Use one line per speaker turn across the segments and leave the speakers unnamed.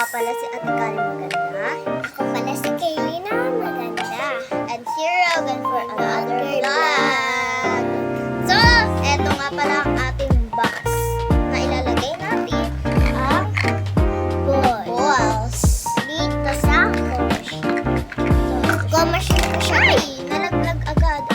pala si Ate Karen maganda. Ako pala si Kaylee na maganda. And here again for another vlog. So, eto nga pala ang ating box na ilalagay natin ang balls dito sa gomash na siya. Ay, nalaglag agad.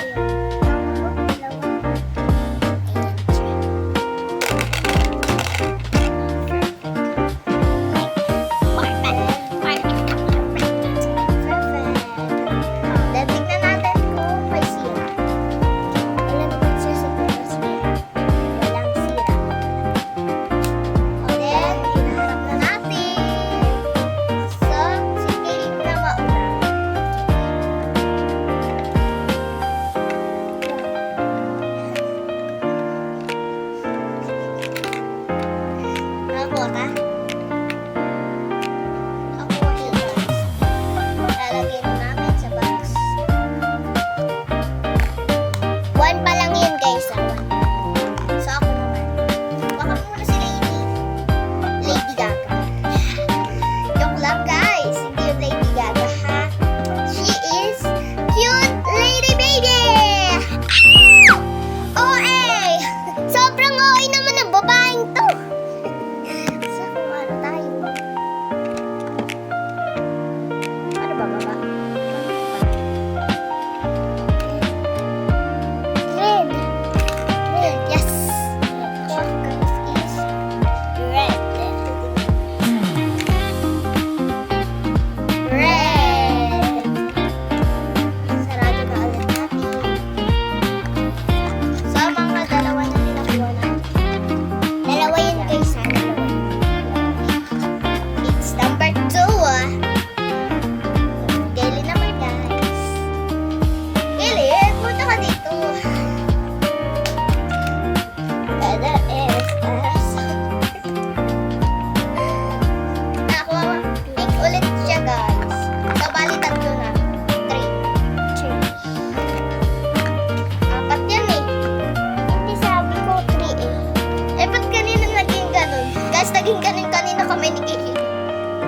Kanina kami ni Kiki.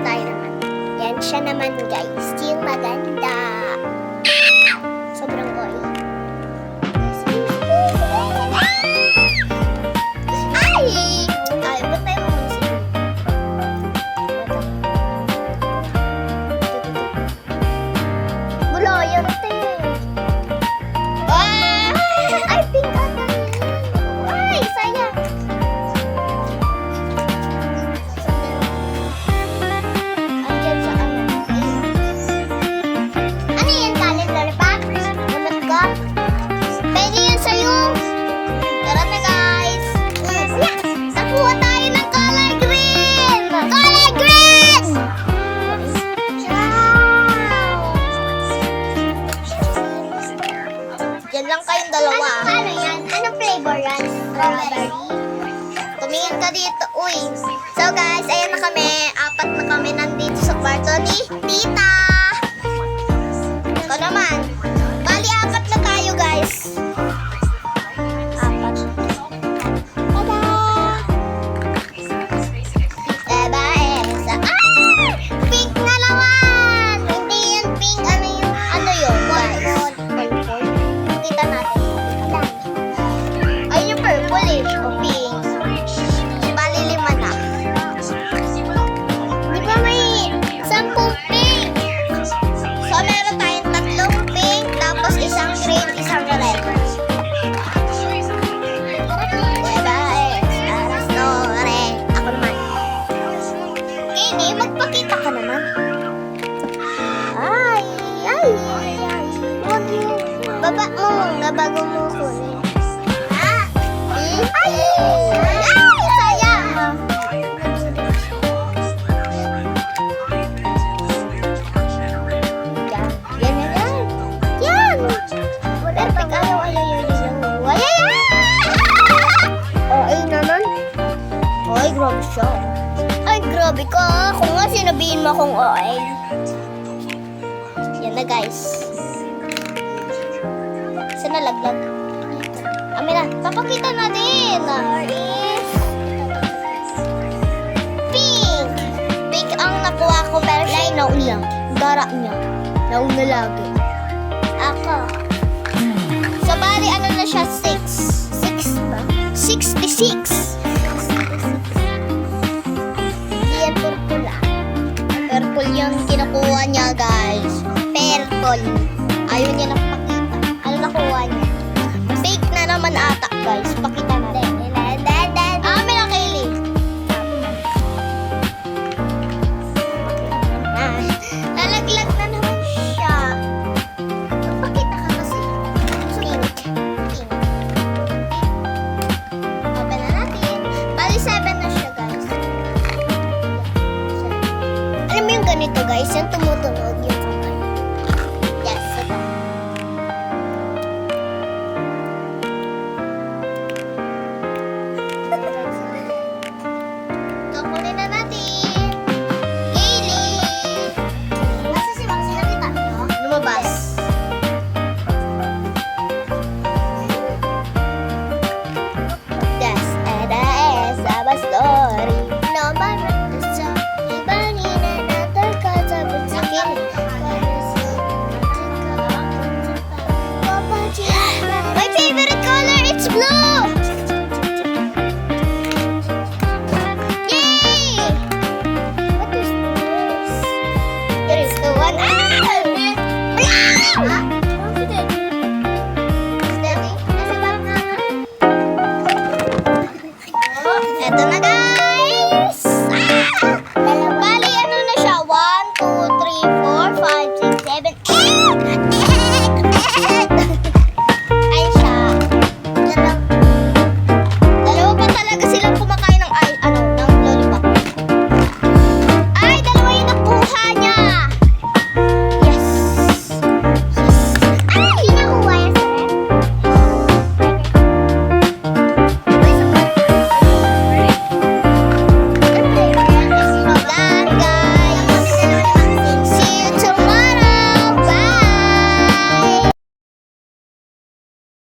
Tayo naman. Yan siya naman guys. Yung maganda. Sobrang oil. Ay! Ay, ba't tayo mamusik? Mula yan, te. Ay, pink ata. Ay, sayang. Yan lang kayong dalawa. Ano yan? Anong flavor yan? Strawberry? Tumingin ka dito. Uy. So guys, ayan na kami. Apat na kami nandito sa kwarto ni Tita. Ito naman. Bali, apat na tayo guys. Apat. Tada! Diba, Esa? Ah! Pink na naman! Hindi yan pink. Ano yun? Guys. Kita natin. Ay, yung purple eh. O pink. Bali, 5 na. Di ba may 10 pink? So, meron tayong 3 pink, tapos isang green, isang red. Diba eh? Aras to, red. Ako naman. Ini, magpakita ka naman. Ay. Huwag mo. Baba mo muna bago mo kunin. Ay! Sayang! Yan! Perfect. Ayaw. Ay naman. Ay, grabe siya. Ay, grabe ka. Kung nga sinabihin mo akong OA. Yan na guys. Saan nalaglag? Amin na, papakita natin. Is pink. Pink ang nakuha kumpara niya. Nauna lagi. Ako. So, bali, ano na siya? 6. 6 ba? 66. Hindi yan purple ah. Purple yung kinukuha niya, guys. Purple. Ayaw niya na pakita. Ano nakuha niya? Fake na naman ata, guys. Pakita natin. May nakili. Nalaglag na naman siya. Pakita ka kasi. Pink. Pink. Open na natin. Bali 7 na siya, guys. Alam mo yung ganito, guys? Yung tumutunog.